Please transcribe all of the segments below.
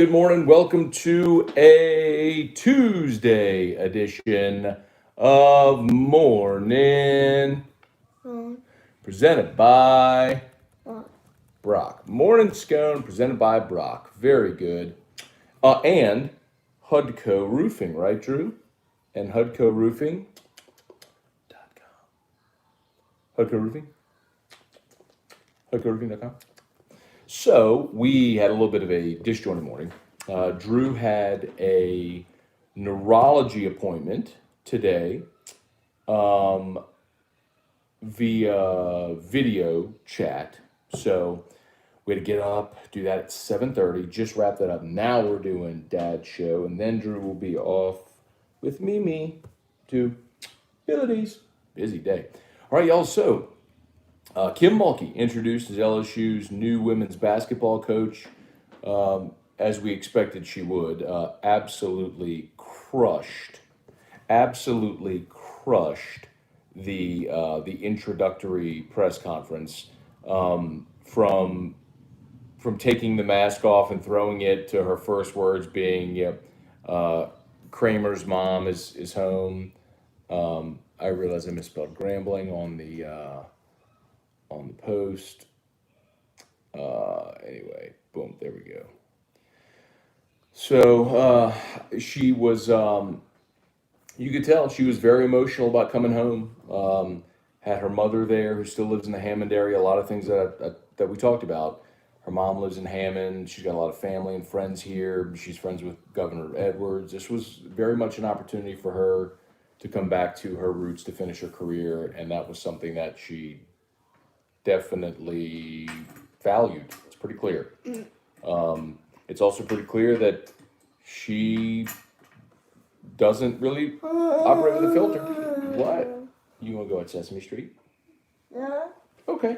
Good morning. Welcome to a Tuesday edition of Morning presented by Brock. Morning Scone presented by Brock. Very good. And Hudco Roofing, right, Drew? And Hudco Roofing. Hudco Roofing. HudcoRoofing.com. So we had a little bit of a disjointed morning. Drew had a neurology appointment today via video chat. So we had to get up, do that at 7:30. Just wrap that up. Now we're doing Dad's show, and then Drew will be off with Mimi to abilities. Busy day. All right, y'all. So Kim Mulkey introduced as LSU's new women's basketball coach, as we expected she would. Absolutely crushed the introductory press conference. From taking the mask off and throwing it to her first words being, Kramer's mom is home. I realize I misspelled Grambling on the post. Anyway, boom, there we go. So she was, you could tell she was very emotional about coming home. Had her mother there, who still lives in the Hammond area. A lot of things that we talked about. Her mom lives in Hammond. She's got a lot of family and friends here. She's friends with Governor Edwards. This was very much an opportunity for her to come back to her roots to finish her career, and that was something that she definitely valued. It's pretty clear. It's also pretty clear that she doesn't really operate with a filter. What? You want to go at Sesame Street? No. Okay.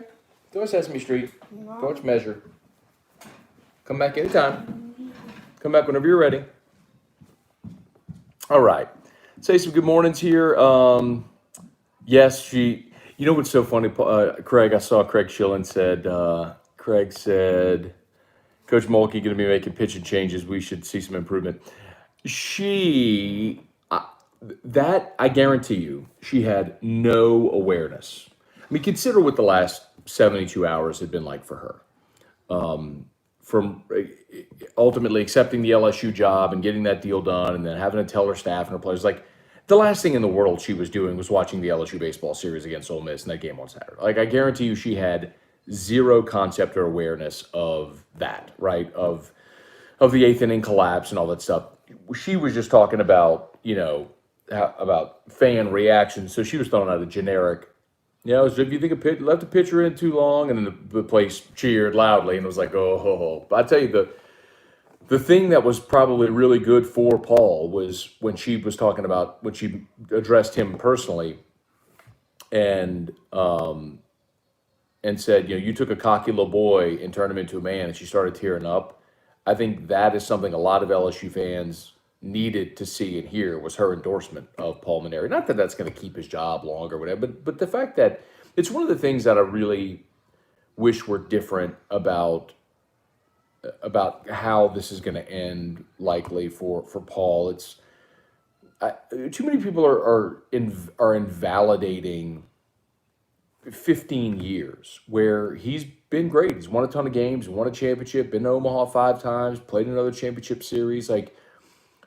Go at Sesame Street. No. Go watch Measure. Come back anytime. Come back whenever you're ready. All right. Say some good mornings here. Yes, you know what's so funny, Craig? I saw Craig Schillen said, Craig said, Coach Mulkey going to be making pitching changes. We should see some improvement. I guarantee you, she had no awareness. I mean, consider what the last 72 hours had been like for her. From ultimately accepting the LSU job and getting that deal done, and then having to tell her staff and her players, like, the last thing in the world she was doing was watching the LSU baseball series against Ole Miss and that game on Saturday. Like, I guarantee you, she had zero concept or awareness of that, right? Of the eighth inning collapse and all that stuff. She was just talking about, about fan reactions. So she was throwing out a generic, so if you think left the pitcher in too long, and then the place cheered loudly, and it was like, oh, ho, ho. But I tell you, the thing that was probably really good for Paul was when she was talking about, when she addressed him personally, and said, you took a cocky little boy and turned him into a man, and she started tearing up. I think that is something a lot of LSU fans needed to see and hear, was her endorsement of Paul Mainieri. Not that that's going to keep his job long or whatever, but the fact that it's one of the things that I really wish were different about how this is going to end, likely for Paul. Too many people are invalidating 15 years where he's been great. He's won a ton of games, won a championship, been to Omaha 5 times, played another championship series. Like,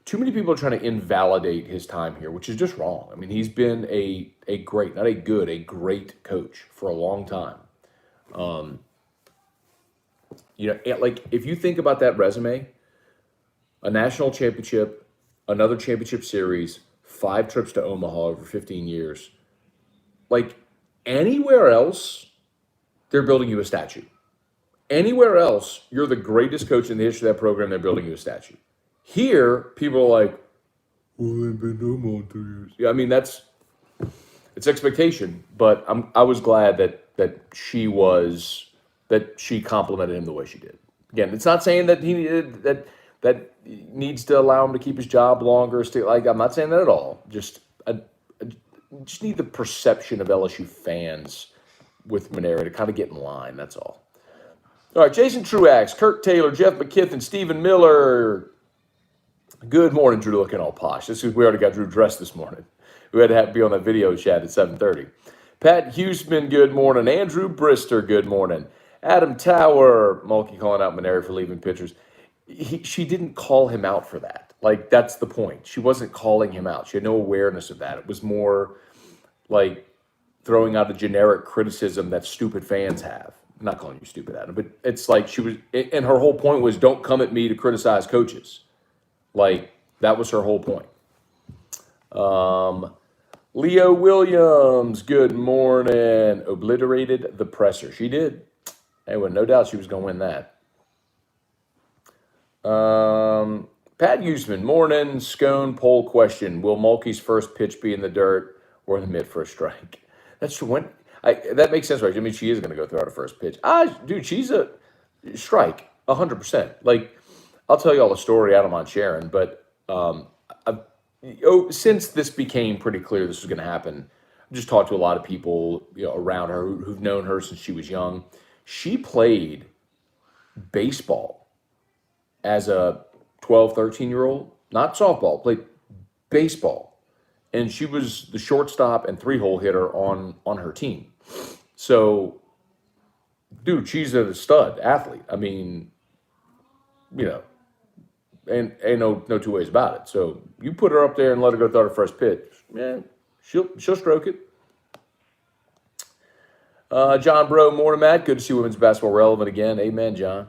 too many people are trying to invalidate his time here, which is just wrong. I mean, he's been a great, not a good, a great coach for a long time. Like, if you think about that resume, a national championship, another championship series, 5 trips to Omaha over 15 years, like, anywhere else, they're building you a statue. Anywhere else, you're the greatest coach in the history of that program, they're building you a statue. Here, people are like, well, they've been to Omaha 2 years. Yeah, I mean, it's expectation, but I was glad that she complimented him the way she did. Again, it's not saying that he needed that needs to allow him to keep his job longer. I'm not saying that at all. I just need the perception of LSU fans with Mainieri to kind of get in line. That's all. All right, Jason Truax, Kirk Taylor, Jeff McKithen, Stephen Miller. Good morning, Drew. Looking all posh. This is we already got Drew dressed this morning. We had to be on that video chat at 7:30. Pat Huseman, good morning. Andrew Brister, good morning. Adam Tower, Mulkey calling out Maneri for leaving pitchers. She didn't call him out for that. Like, that's the point. She wasn't calling him out. She had no awareness of that. It was more like throwing out a generic criticism that stupid fans have. I'm not calling you stupid, Adam, but it's like she was, and her whole point was, don't come at me to criticize coaches. Like, that was her whole point. Leo Williams, good morning. Obliterated the presser. She did. Hey, well, no doubt she was going to win that. Pat Huseman, morning. Scone poll question. Will Mulkey's first pitch be in the dirt or in the mid for a strike? That's when that makes sense, right? I mean, she is going to go throw out her first pitch. Dude, she's a strike, 100%. Like, I'll tell you all the story. I don't mind sharing, but since this became pretty clear this was going to happen, I've just talked to a lot of people, around her who've known her since she was young. She played baseball as a 12, 13-year-old, not softball, played baseball. And she was the shortstop and 3-hole hitter on her team. So, dude, she's a stud athlete. I mean, and ain't no two ways about it. So you put her up there and let her go throw her first pitch, man, she'll stroke it. John Bro, morning, Matt. Good to see women's basketball relevant again. Amen, John.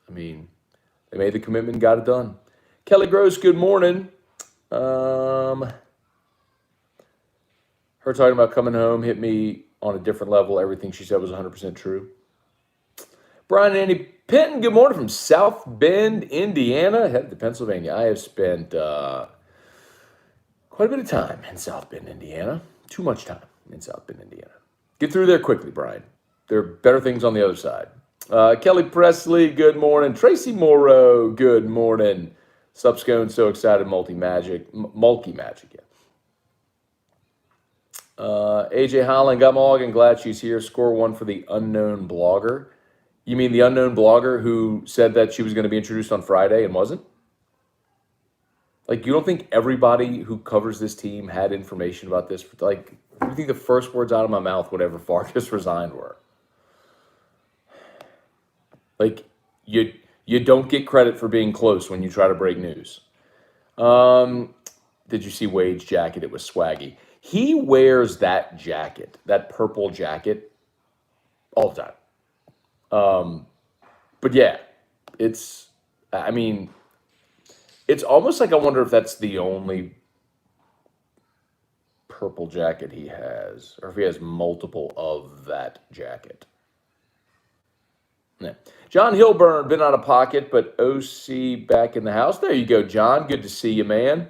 I mean, they made the commitment and got it done. Kelly Gross, good morning. Her talking about coming home hit me on a different level. Everything she said was 100% true. Brian and Andy Penton, good morning from South Bend, Indiana, headed to Pennsylvania. I have spent quite a bit of time in South Bend, Indiana. Too much time in South Bend, Indiana. Get through there quickly, Brian. There are better things on the other side. Kelly Presley, good morning. Tracy Morrow, good morning. Sup, Scone, so excited. Mulkey magic, yeah. AJ Holland, got Morgan, glad she's here. Score one for the unknown blogger. You mean the unknown blogger who said that she was going to be introduced on Friday and wasn't? Like, you don't think everybody who covers this team had information about this? Like, you think the first words out of my mouth whenever Farkas resigned were? Like, you don't get credit for being close when you try to break news. Did you see Wade's jacket? It was swaggy. He wears that jacket, that purple jacket, all the time. But yeah, it's almost like I wonder if that's the only purple jacket he has, or if he has multiple of that jacket. Yeah. John Hilburn, been out of pocket, but OC back in the house. There you go, John. Good to see you, man.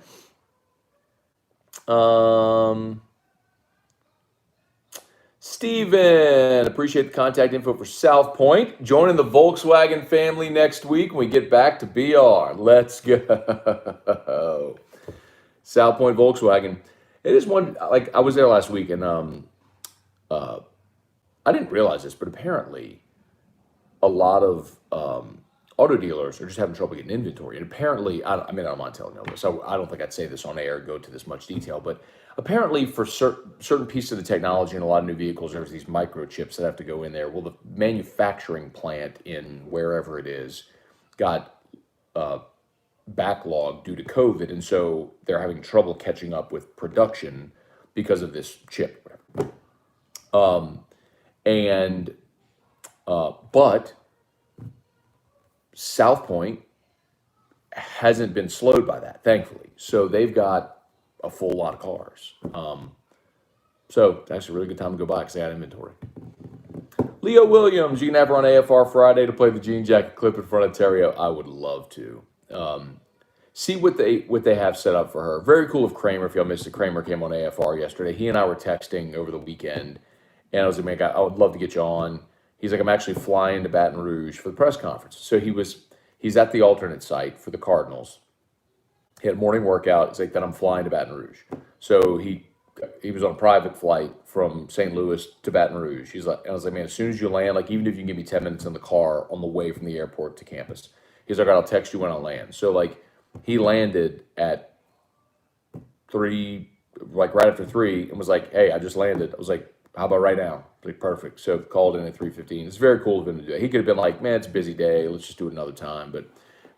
Steven, appreciate the contact info for South Point. Joining the Volkswagen family next week when we get back to BR. Let's go. South Point Volkswagen. It is one, like, I was there last week, and I didn't realize this, but apparently a lot of auto dealers are just having trouble getting inventory. And apparently, I don't mind telling you this, so I don't think I'd say this on air, go to this much detail, but apparently for certain pieces of the technology in a lot of new vehicles, there's these microchips that have to go in there. Well, the manufacturing plant in wherever it is got backlogged due to COVID, and so they're having trouble catching up with production because of this chip. But South Point hasn't been slowed by that, thankfully. So they've got a full lot of cars. So it's actually a really good time to go by because they had inventory. Leo Williams, you can have her on AFR Friday to play the jean jacket clip in front of Terrio. I would love to. See what they have set up for her. Very cool of Kramer. If y'all missed it, Kramer came on AFR yesterday. He and I were texting over the weekend, and I was like, I would love to get you on. He's like, I'm actually flying to Baton Rouge for the press conference. So he's at the alternate site for the Cardinals. He had a morning workout. He's like, then I'm flying to Baton Rouge. So he He was on a private flight from St. Louis to Baton Rouge. I was like, man, as soon as you land, like even if you can give me 10 minutes in the car on the way from the airport to campus, he's like, I'll text you when I land. So like he landed at 3, like right after 3, and was like, hey, I just landed. I was like, how about right now? Like perfect. So called in at 3:15. It's very cool of him to do that. He could have been like, man, it's a busy day. Let's just do it another time. But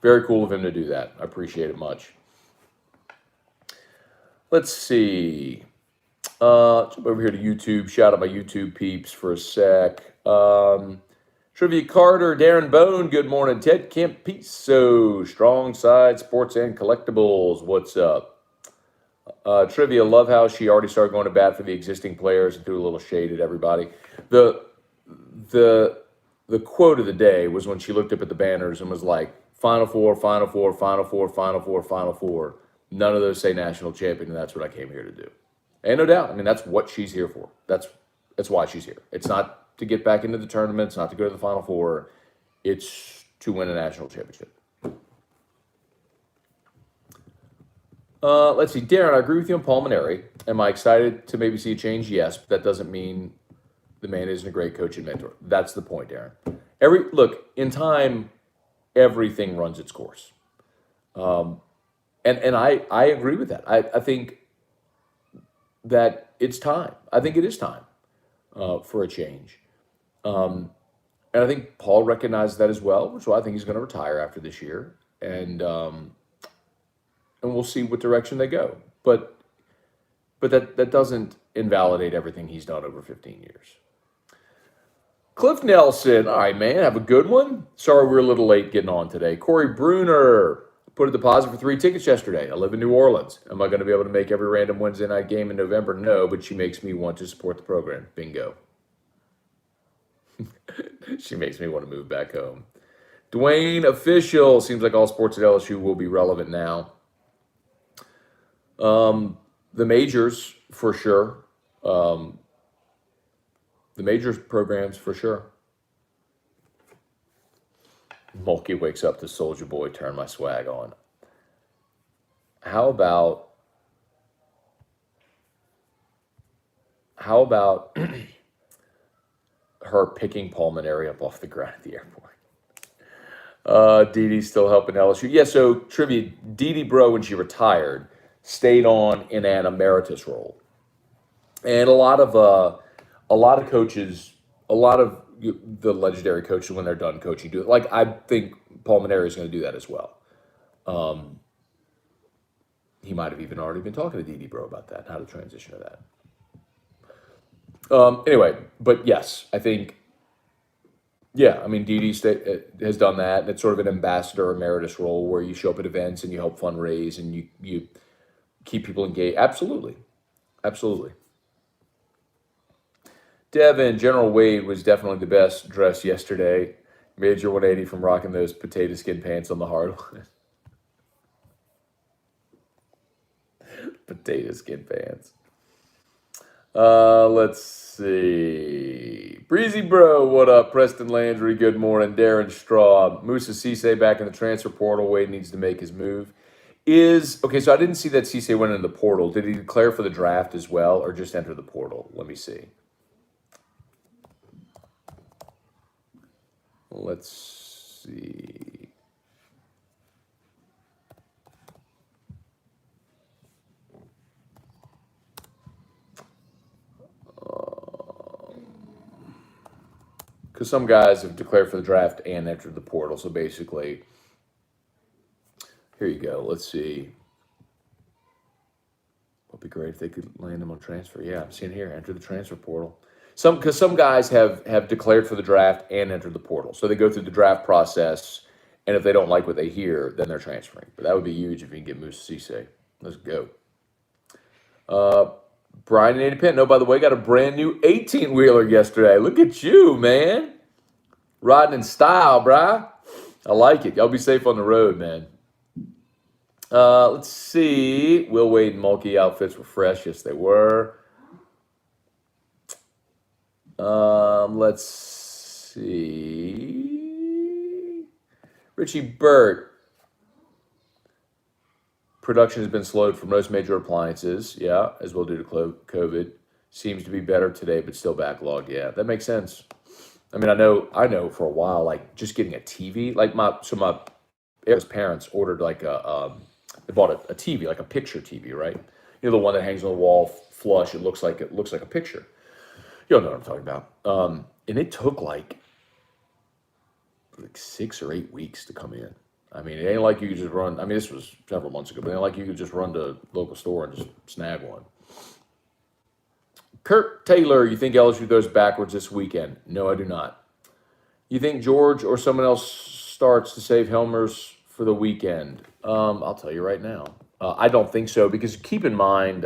very cool of him to do that. I appreciate it much. Let's see. Jump over here to YouTube. Shout out my YouTube peeps for a sec. Trivia Carter, Darren Bone, good morning. Ted Kemp, peace. So, Strong Side Sports and Collectibles, what's up? Trivia, love how she already started going to bat for the existing players and threw a little shade at everybody. The quote of the day was when she looked up at the banners and was like, Final Four, Final Four, Final Four, Final Four, Final Four. None of those say national champion, and that's what I came here to do. And no doubt, I mean, that's what she's here for. That's why she's here. It's not to get back into the tournament. It's not to go to the Final Four. It's to win a national championship. Let's see. Darren, I agree with you on Paul Maneri. Am I excited to maybe see a change? Yes, but that doesn't mean the man isn't a great coach and mentor. That's the point, Darren. Look, in time, everything runs its course. And I agree with that. I think that it's time. I think it is time for a change. And I think Paul recognized that as well, which is why I think he's going to retire after this year. And we'll see what direction they go. But that doesn't invalidate everything he's done over 15 years. Cliff Nelson, all right, man, have a good one. Sorry we're a little late getting on today. Corey Bruner put a deposit for 3 tickets yesterday. I live in New Orleans. Am I going to be able to make every random Wednesday night game in November? No, but she makes me want to support the program. Bingo. She makes me want to move back home. Dwayne Official, seems like all sports at LSU will be relevant now. The majors, for sure. The majors programs, for sure. Mulkey wakes up to Soldier Boy, turn my swag on. How about her picking Paul Maneri up off the ground at the airport? Didi's still helping LSU. Yeah, so trivia, Didi Bro, when she retired, stayed on in an emeritus role. And a lot of coaches, a lot of the legendary coaches, when they're done coaching, do it. Like, I think Paul Maneri is going to do that as well. He might have even already been talking to Didi Bro about that, how to transition to that. Anyway, but yes, I think, yeah, I mean, Didi has done that. And it's sort of an ambassador emeritus role where you show up at events and you help fundraise and you keep people engaged. Absolutely. Absolutely. Devin, General Wade was definitely the best dressed yesterday. Major 180 from rocking those potato skin pants on the hardwood. Potato skin pants. Let's see. Breezy Bro, what up? Preston Landry, good morning. Darren Straw. Musa Cisse back in the transfer portal. Wade needs to make his move. Okay, so I didn't see that Cisse went into the portal. Did he declare for the draft as well or just enter the portal? Let me see. Let's see. Because some guys have declared for the draft and entered the portal. So basically, here you go. Let's see. Would be great if they could land him on transfer. Yeah, I'm seeing here, enter the transfer portal. Because some guys have declared for the draft and entered the portal. So they go through the draft process, and if they don't like what they hear, then they're transferring. But that would be huge if you can get Musa Cisse. Let's go. Brian and Andy Penn. No, by the way, got a brand new 18-wheeler yesterday. Look at you, man. Riding in style, brah. I like it. Y'all be safe on the road, man. Let's see. Will Wade and Mulkey outfits were fresh. Yes, they were. Let's see. Richie Burt. Production has been slowed for most major appliances, yeah, as well due to COVID. Seems to be better today, but still backlogged. Yeah, that makes sense. I mean, I know for a while, like just getting a TV, like my parents ordered like they bought a TV, like a picture TV, right? You know, the one that hangs on the wall flush. It looks like a picture. You don't know what I'm talking about. And it took like 6 or 8 weeks to come in. I mean, it ain't like you could just run. I mean, this was several months ago, but it ain't like you could just run to local store and just snag one. Kurt Taylor, you think LSU goes backwards this weekend? No, I do not. You think George or someone else starts to save Helmers for the weekend? I'll tell you right now. I don't think so because keep in mind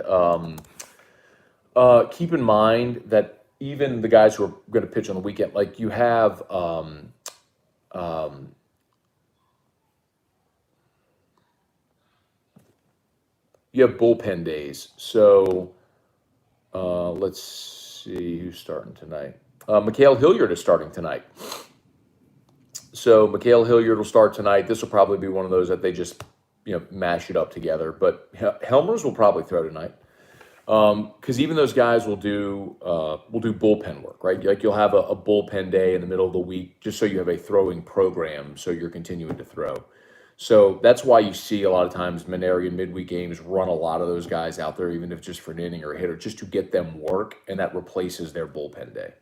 that even the guys who are going to pitch on the weekend, like um, you have bullpen days. So let's see who's starting tonight. Mikhail Hilliard is starting tonight. So Mikhail Hilliard will start tonight. This will probably be one of those that they just mash it up together. But Helmers will probably throw tonight because even those guys will do bullpen work, right? Like you'll have a bullpen day in the middle of the week just so you have a throwing program, so you're continuing to throw. So that's why you see a lot of times Minarian midweek games run a lot of those guys out there, even if it's just for an inning or a hitter, just to get them work, and that replaces their bullpen day.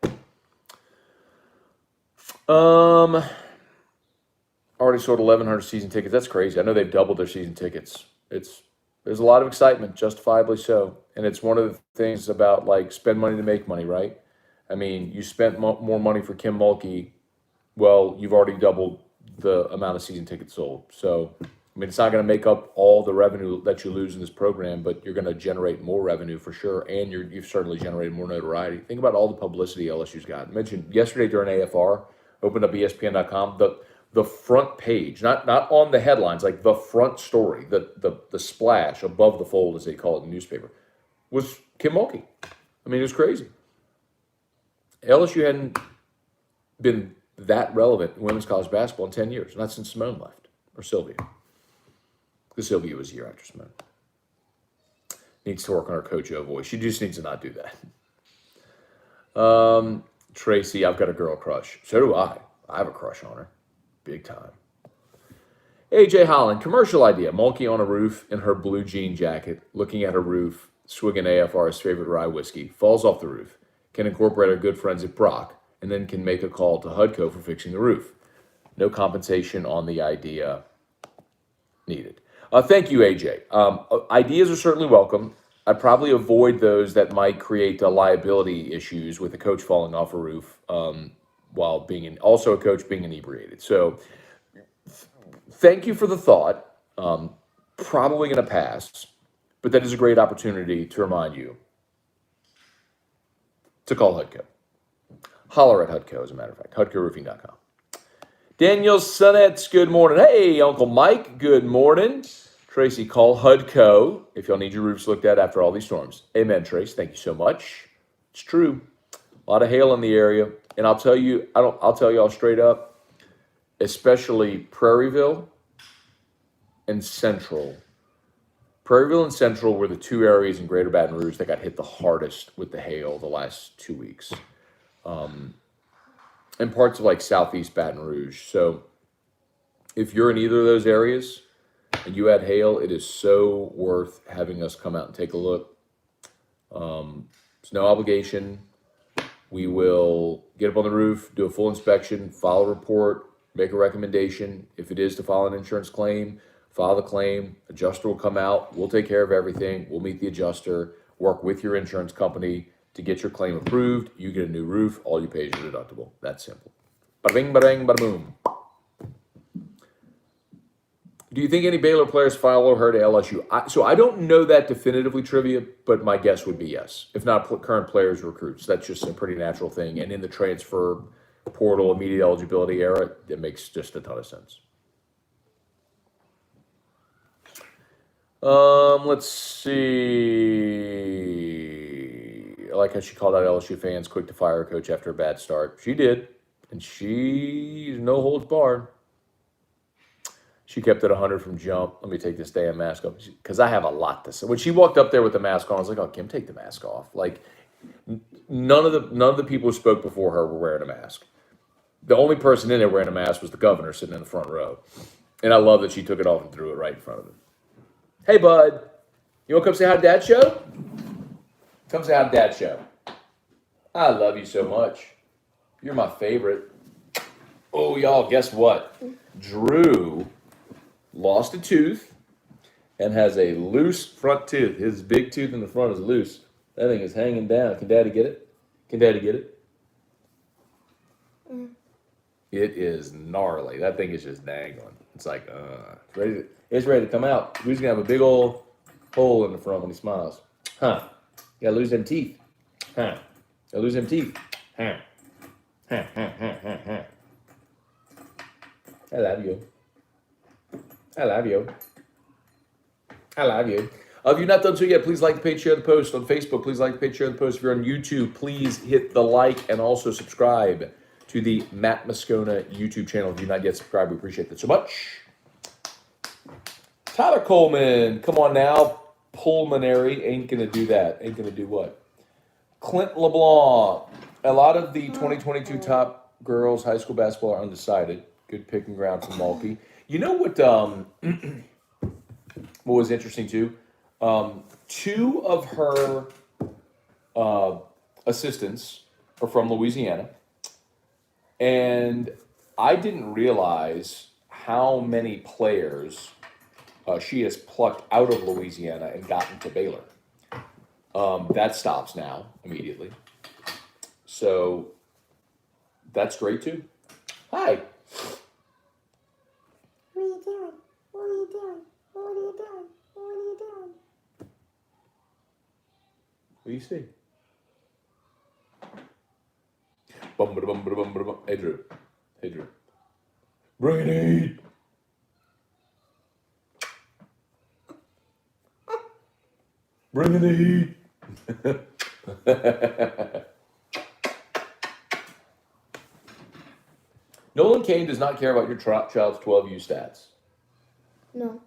Already sold 1,100 season tickets. That's crazy. I know they've doubled their season tickets. There's a lot of excitement, justifiably so, and it's one of the things about like spend money to make money, right? I mean, you spent more money for Kim Mulkey. Well, you've already doubled the amount of season tickets sold. So, I mean, it's not going to make up all the revenue that you lose in this program, but you're going to generate more revenue for sure, and you've certainly generated more notoriety. Think about all the publicity LSU's got. I mentioned yesterday during AFR, opened up ESPN.com, the front page, not on the headlines, like the front story, the splash above the fold, as they call it in the newspaper, was Kim Mulkey. I mean, it was crazy. LSU hadn't been that relevant in women's college basketball in 10 years, not since Simone left, or Sylvia. Because Sylvia was a year after Simone. Needs to work on her Coach O voice. She just needs to not do that. Tracy, I've got a girl crush. So do I. I have a crush on her. Big time. AJ Holland, commercial idea. Mulkey on a roof in her blue jean jacket, looking at her roof, swigging AFR's favorite rye whiskey, falls off the roof, can incorporate our good friends at Brock, and then can make a call to HUDCO for fixing the roof. No compensation on the idea needed. Thank you, AJ. Ideas are certainly welcome. I'd probably avoid those that might create liability issues with a coach falling off a roof while being also a coach being inebriated. So thank you for the thought. Probably going to pass, but that is a great opportunity to remind you to call HUDCO. Holler at HUDCO, as a matter of fact, HUDCOroofing.com. Daniel Sunnets, good morning. Hey, Uncle Mike, good morning. Tracy, call HUDCO if y'all need your roofs looked at after all these storms. Amen, Trace. Thank you so much. It's true. A lot of hail in the area. And I'll tell y'all straight up, especially Prairieville and Central. Prairieville and Central were the two areas in Greater Baton Rouge that got hit the hardest with the hail the last 2 weeks. And parts of like Southeast Baton Rouge. So if you're in either of those areas and you had hail, it is so worth having us come out and take a look. It's no obligation. We will get up on the roof, do a full inspection, file a report, make a recommendation. If it is to file an insurance claim, file the claim. Adjuster will come out. We'll take care of everything. We'll meet the adjuster, work with your insurance company to get your claim approved. You get a new roof. All you pay is your deductible. That's simple. Bada bing, bada bang, bada boom. Do you think any Baylor players follow her to LSU? So I don't know that definitively, trivia, but my guess would be yes. If not current players, recruits. That's just a pretty natural thing. And in the transfer portal, immediate eligibility era, it makes just a ton of sense. Let's see. I like how she called out LSU fans quick to fire a coach after a bad start. She did. And she's no holds barred. She kept it 100 from jump. Let me take this damn mask off because I have a lot to say. When she walked up there with the mask on, I was like, "Oh, Kim, take the mask off." Like none of the people who spoke before her were wearing a mask. The only person in there wearing a mask was the governor sitting in the front row, and I love that she took it off and threw it right in front of him. Hey, bud, you want to come say hi to Dad show? Come say hi to Dad show. I love you so much. You're my favorite. Oh, y'all, guess what? Drew lost a tooth and has a loose front tooth. His big tooth in the front is loose. That thing is hanging down. Can Daddy get it? Can Daddy get it? It is gnarly. That thing is just dangling. It's like, it's ready to come out. He's gonna have a big old hole in the front when he smiles. Huh? You gotta lose them teeth. Huh? Gotta lose them teeth. Huh? Huh? Huh? Huh? Huh? Huh? I love you. I love you. I love you. If you've not done so yet, please like the page, share the post. On Facebook, please like the page, share the post. If you're on YouTube, please hit the like and also subscribe to the Matt Moscona YouTube channel. If you've not yet subscribed, we appreciate that so much. Tyler Coleman, come on now. Pulmonary, ain't gonna do that. Ain't gonna do what? Clint LeBlanc. A lot of the 2022 top girls high school basketball are undecided. Good picking ground from Mulkey. You know what? What was interesting too? Two of her assistants are from Louisiana, and I didn't realize how many players she has plucked out of Louisiana and gotten to Baylor. That stops now immediately, so that's great too. Hi. What are you doing? What are you doing? What are you doing? What are you doing? What do you see? Bum, ba, bum, ba, bum, ba, bum. Hey, Drew. Hey, Drew. Bring it heat. Bring in the heat. Nolan Kane does not care about your child's 12U stats. No.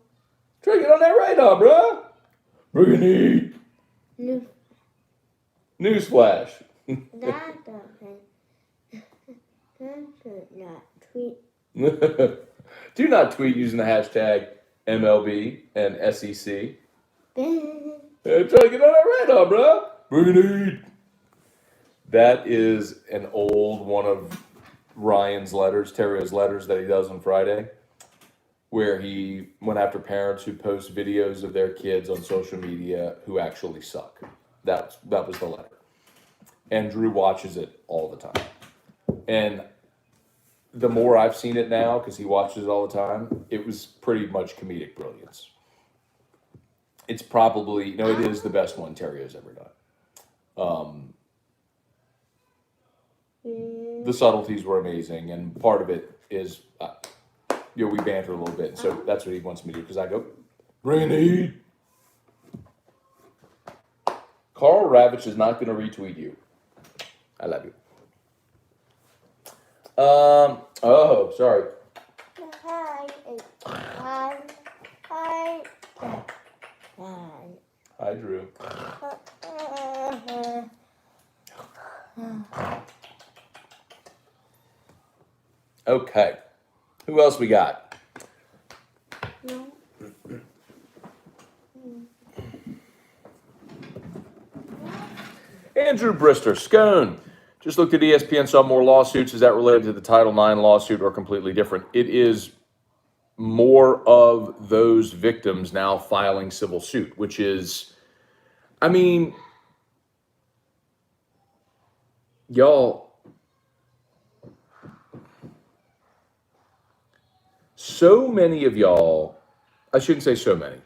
Try to get on that radar, bruh. Bring in the heat. No. Newsflash. That doesn't. That should not tweet. Do not tweet using the hashtag MLB and SEC. Hey, try to get on that radar, bruh. Bring it heat. That is an old one of Ryan's letters, Terrio's letters that he does on Friday, where he went after parents who post videos of their kids on social media who actually suck. That was the letter. And Drew watches it all the time. And the more I've seen it now, because he watches it all the time, it was pretty much comedic brilliance. It's probably, it is the best one Terrio's ever done. The subtleties were amazing, and part of it is, we banter a little bit, so that's what he wants me to do, because I go, bring the heat. Carl Ravitch is not going to retweet you. I love you. Oh, sorry. Hi, Drew. Okay. Who else we got? No. Andrew Brister, Scone. Just looked at ESPN, saw more lawsuits. Is that related to the Title IX lawsuit or completely different? It is more of those victims now filing civil suit, which is, y'all, so many of y'all, I shouldn't say so many,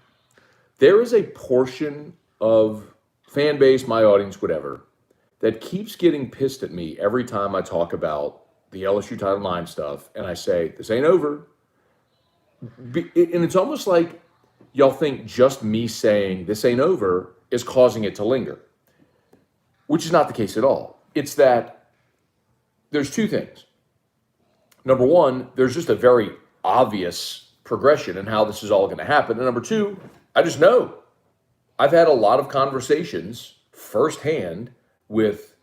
there is a portion of fan base, my audience, whatever, that keeps getting pissed at me every time I talk about the LSU Title IX stuff, and I say, this ain't over. And it's almost like y'all think just me saying this ain't over is causing it to linger, which is not the case at all. It's that there's two things. Number one, there's just a very obvious progression and how this is all going to happen. And number two, I just know. I've had a lot of conversations firsthand with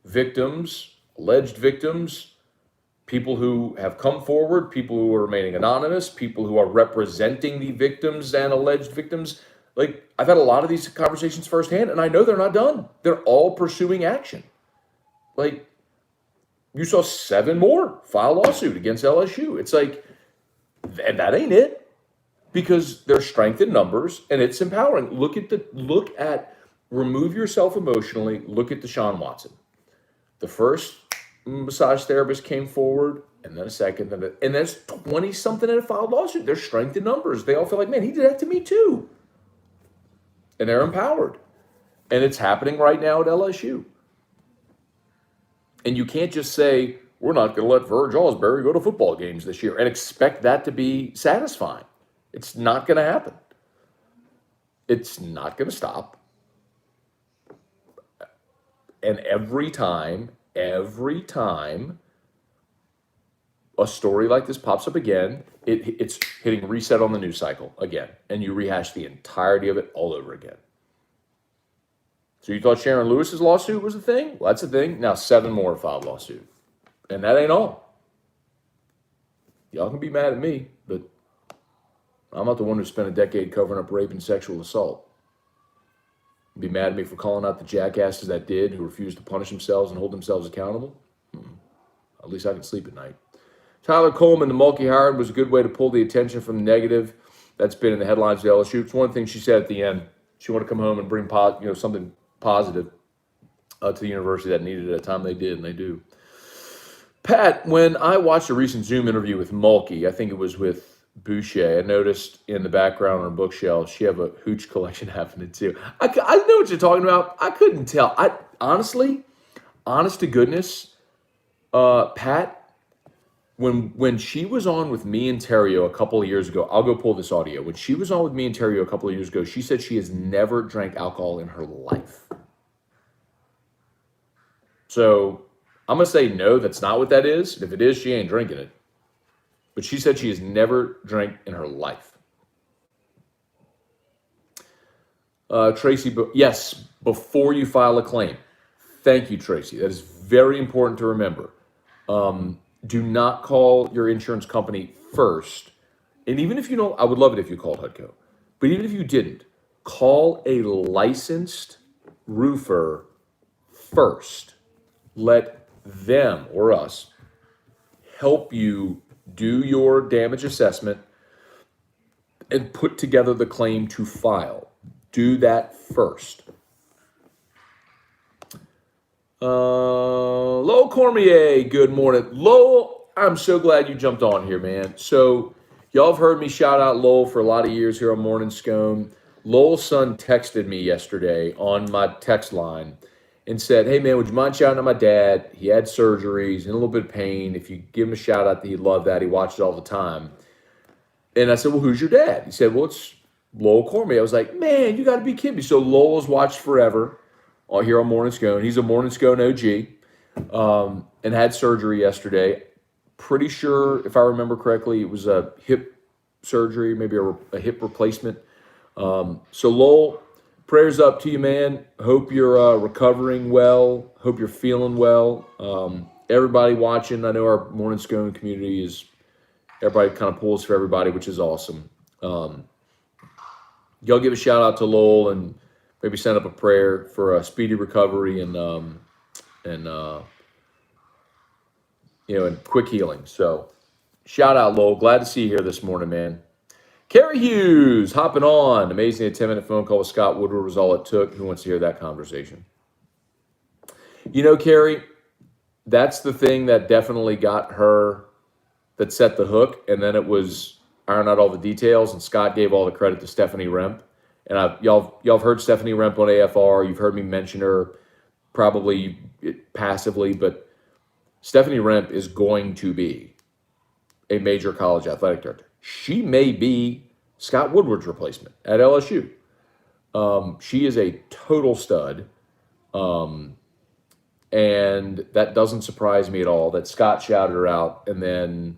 victims, alleged victims, people who have come forward, people who are remaining anonymous, people who are representing the victims and alleged victims. Like, I've had a lot of these conversations firsthand, and I know they're not done. They're all pursuing action. Like, you saw 7 more file a lawsuit against LSU. It's like, and that ain't it. Because there's strength in numbers and it's empowering. Look at remove yourself emotionally. Look at Deshaun Watson. The first massage therapist came forward, and then a second, and there's 20 something that have filed lawsuit. There's strength in numbers. They all feel like, man, he did that to me too. And they're empowered. And it's happening right now at LSU. And you can't just say, we're not going to let Verge Osbury go to football games this year and expect that to be satisfying. It's not going to happen. It's not going to stop. And every time a story like this pops up again, it's hitting reset on the news cycle again. And you rehash the entirety of it all over again. So you thought Sharon Lewis's lawsuit was a thing? Well, that's a thing. Now 7 more filed lawsuit. And that ain't all. Y'all can be mad at me, but I'm not the one who spent a decade covering up rape and sexual assault. Be mad at me for calling out the jackasses that did, who refused to punish themselves and hold themselves accountable? At least I can sleep at night. Tyler Coleman, the Mulkey hired, was a good way to pull the attention from the negative that's been in the headlines of LSU. It's one thing she said at the end. She wanted to come home and bring something positive to the university that needed it at a time they did, and they do. Pat, when I watched a recent Zoom interview with Mulkey, I think it was with Boucher, I noticed in the background on her bookshelf, she have a hooch collection happening too. I know what you're talking about. I couldn't tell. Honestly, honest to goodness, Pat, when she was on with me and Terrio a couple of years ago, I'll go pull this audio. When she was on with me and Terrio a couple of years ago, she said she has never drank alcohol in her life. So I'm going to say no, that's not what that is. If it is, she ain't drinking it. But she said she has never drank in her life. Tracy, yes, before you file a claim. Thank you, Tracy. That is very important to remember. Do not call your insurance company first. And even if you don't, I would love it if you called HUDCO. But even if you didn't, call a licensed roofer first. Let them or us help you do your damage assessment and put together the claim to file. Do that first. Lowell Cormier, good morning. Lowell, I'm so glad you jumped on here, man. So y'all have heard me shout out Lowell for a lot of years here on Morning Scone. Lowell's son texted me yesterday on my text line and said, hey, man, would you mind shouting out my dad? He had surgeries, in a little bit of pain. If you give him a shout out, he'd love that. He watches all the time. And I said, well, who's your dad? He said, well, it's Lowell Cormier. I was like, man, you got to be kidding me. So Lowell has watched forever here on Morning Scone. He's a Morning Scone OG and had surgery yesterday. Pretty sure, if I remember correctly, it was a hip surgery, maybe a hip replacement. So Lowell, prayers up to you, man. Hope you're recovering well. Hope you're feeling well. Everybody watching, I know our Morning Scone community is, everybody kind of pulls for everybody, which is awesome. Y'all give a shout out to Lowell and maybe send up a prayer for a speedy recovery and quick healing. So shout out, Lowell. Glad to see you here this morning, man. Kerry Hughes hopping on. Amazing, a 10-minute phone call with Scott Woodward was all it took. Who wants to hear that conversation? You know, Kerry, that's the thing that definitely got her, that set the hook, and then it was iron out all the details, and Scott gave all the credit to Stephanie Remp. And y'all have heard Stephanie Remp on AFR. You've heard me mention her probably passively, but Stephanie Remp is going to be a major college athletic director. She may be Scott Woodward's replacement at LSU. She is a total stud. And that doesn't surprise me at all that Scott shouted her out. And then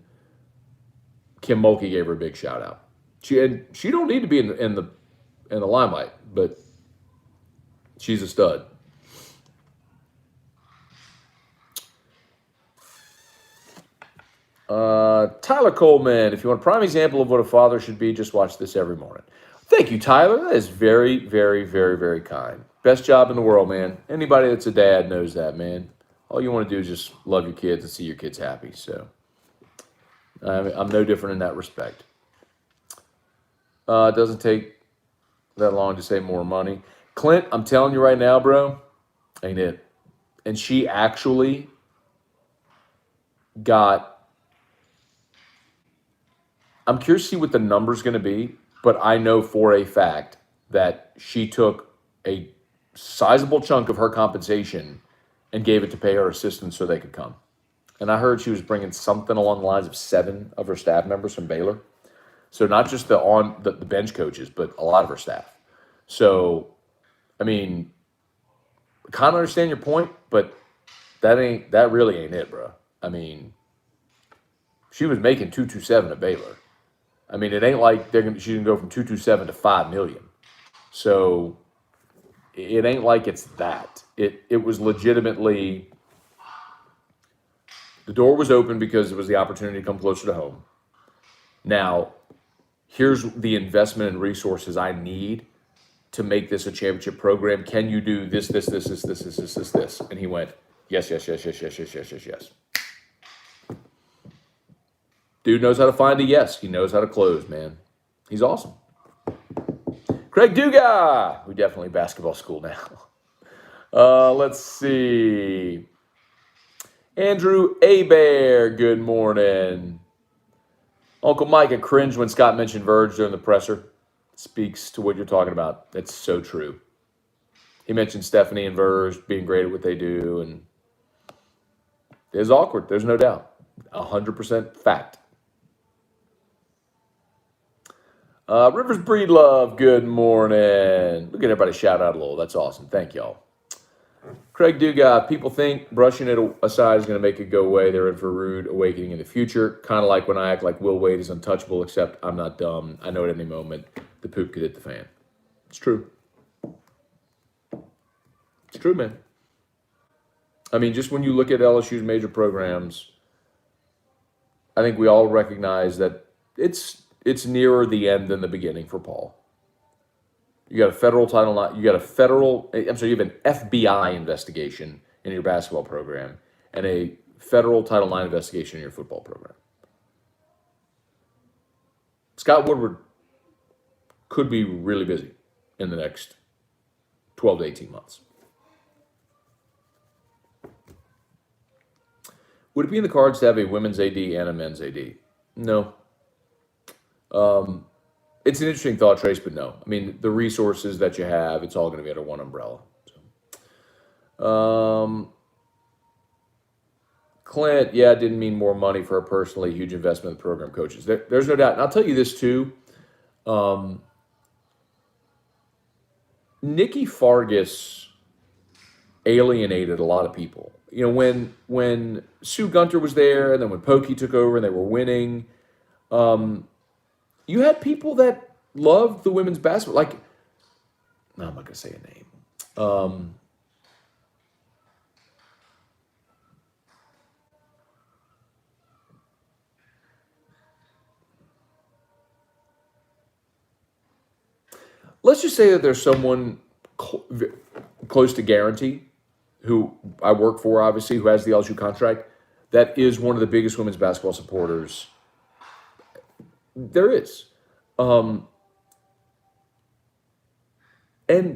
Kim Mulkey gave her a big shout out. She don't need to be in the limelight, but she's a stud. Tyler Coleman, if you want a prime example of what a father should be, just watch this every morning. Thank you, Tyler. That is very, very, very, very kind. Best job in the world, man. Anybody that's a dad knows that, man. All you want to do is just love your kids and see your kids happy. So I'm no different in that respect. It doesn't take that long to save more money. Clint, I'm telling you right now, bro, ain't it? And she actually got. I'm curious to see what the number's going to be, but I know for a fact that she took a sizable chunk of her compensation and gave it to pay her assistants so they could come. And I heard she was bringing something along the lines of 7 of her staff members from Baylor. So not just the bench coaches, but a lot of her staff. So, I mean, kind of understand your point, but that really ain't it, bro. I mean, she was making 227 at Baylor. I mean, it ain't like she's gonna go from 227 to 5 million. So it ain't like it's that. It was legitimately, the door was open because it was the opportunity to come closer to home. Now, here's the investment and resources I need to make this a championship program. Can you do this? And he went, yes. Dude knows how to find a yes. He knows how to close, man. He's awesome. Craig Duga. We definitely basketball school now. Let's see. Andrew Abear, good morning. Uncle Mike, I cringed when Scott mentioned Verge during the presser. Speaks to what you're talking about. That's so true. He mentioned Stephanie and Verge being great at what they do, and it's awkward. There's no doubt. 100% fact. Rivers Breedlove, good morning. Look at everybody shout out a little. That's awesome. Thank y'all. Craig Duga, people think brushing it aside is going to make it go away. They're in for a rude awakening in the future. Kind of like when I act like Will Wade is untouchable, except I'm not dumb. I know at any moment the poop could hit the fan. It's true. It's true, man. I mean, just when you look at LSU's major programs, I think we all recognize that it's nearer the end than the beginning for Paul. You got a federal Title IX, you have an FBI investigation in your basketball program and a federal Title IX investigation in your football program. Scott Woodward could be really busy in the next 12 to 18 months. Would it be in the cards to have a women's AD and a men's AD? No. It's an interesting thought, Trace, but no. I mean, the resources that you have, it's all going to be under one umbrella. So. Clint, yeah, it didn't mean more money for her personally. Huge investment in the program coaches. There's no doubt. And I'll tell you this, too. Nikki Fargas alienated a lot of people. You know, when Sue Gunter was there, and then when Pokey took over and they were winning, you had people that loved the women's basketball. Like, no, I'm not going to say a name. Let's just say that there's someone close to guarantee, who I work for, obviously, who has the LSU contract, that is one of the biggest women's basketball supporters. There is. And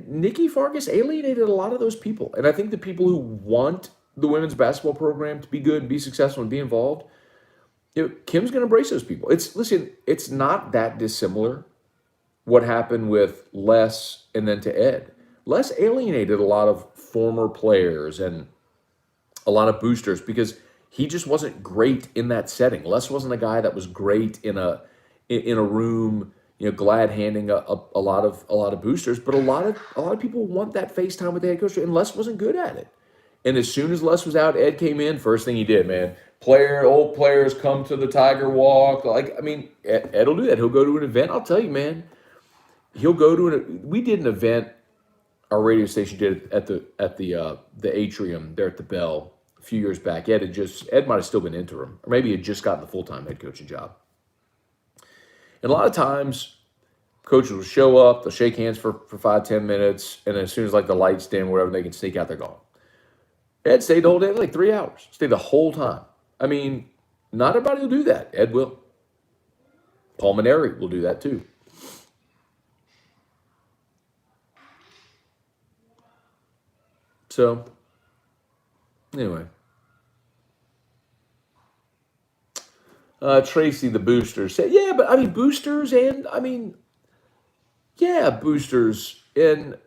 Nikki Fargas alienated a lot of those people. And I think the people who want the women's basketball program to be good and be successful and be involved, Kim's going to embrace those people. It's not that dissimilar what happened with Les and then to Ed. Les alienated a lot of former players and a lot of boosters because he just wasn't great in that setting. Les wasn't a guy that was great in a room, glad handing a lot of boosters. But a lot of people want that face time with the head coach, and Les wasn't good at it. And as soon as Les was out, Ed came in. First thing he did, man, old players come to the Tiger Walk. Like, I mean, Ed will do that. He'll go to an event. I'll tell you, man. He'll go to we did an event. Our radio station did at the atrium there at the Bell a few years back. Ed might have still been interim, or maybe he had just gotten the full-time head coaching job. And a lot of times, coaches will show up, they'll shake hands for 5-10 minutes, and then as soon as like the lights dim, whatever, they can sneak out, they're gone. Ed stayed the whole day, like 3 hours. Stayed the whole time. I mean, not everybody will do that. Ed will. Paul Maneri will do that too. So, anyway. Tracy, the boosters, said, yeah, but I mean, boosters and, I mean, yeah, boosters. And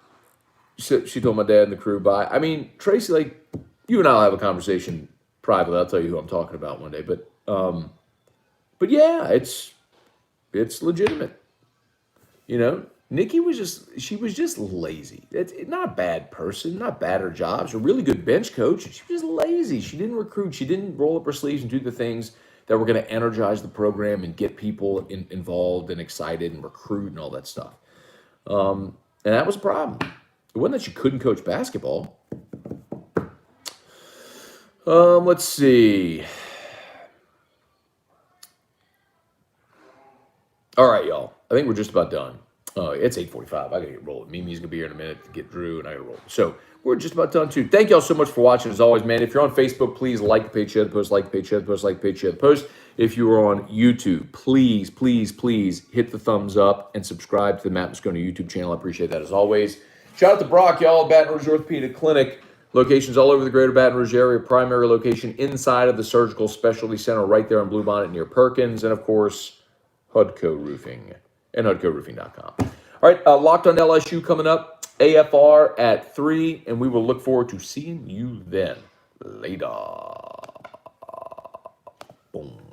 she told my dad and the crew, bye. I mean, Tracy, like, you and I will have a conversation privately. I'll tell you who I'm talking about one day. But yeah, it's legitimate. You know, Nikki was just lazy. It's not a bad person, not bad at her job. She's a really good bench coach. She was just lazy. She didn't recruit. She didn't roll up her sleeves and do the things that were going to energize the program and get people involved and excited and recruit and all that stuff. And that was a problem. It wasn't that she couldn't coach basketball. Let's see. All right, y'all. I think we're just about done. It's 8:45. I gotta get rolling. Mimi's gonna be here in a minute to get Drew, and I gotta roll. So we're just about done too. Thank y'all so much for watching. As always, man. If you're on Facebook, please like the page, share the post, like the page, share the post, like the page, share the post. If you are on YouTube, please, please, please hit the thumbs up and subscribe to the Matt Scone YouTube channel. I appreciate that as always. Shout out to Brock, y'all. Baton Rouge Orthopedic Clinic. Locations all over the greater Baton Rouge area. Primary location inside of the Surgical Specialty Center right there on Bluebonnet near Perkins. And, of course, Hudco Roofing and HudcoRoofing.com. All right, Locked on LSU coming up. AFR at 3, and we will look forward to seeing you then. Later. Boom.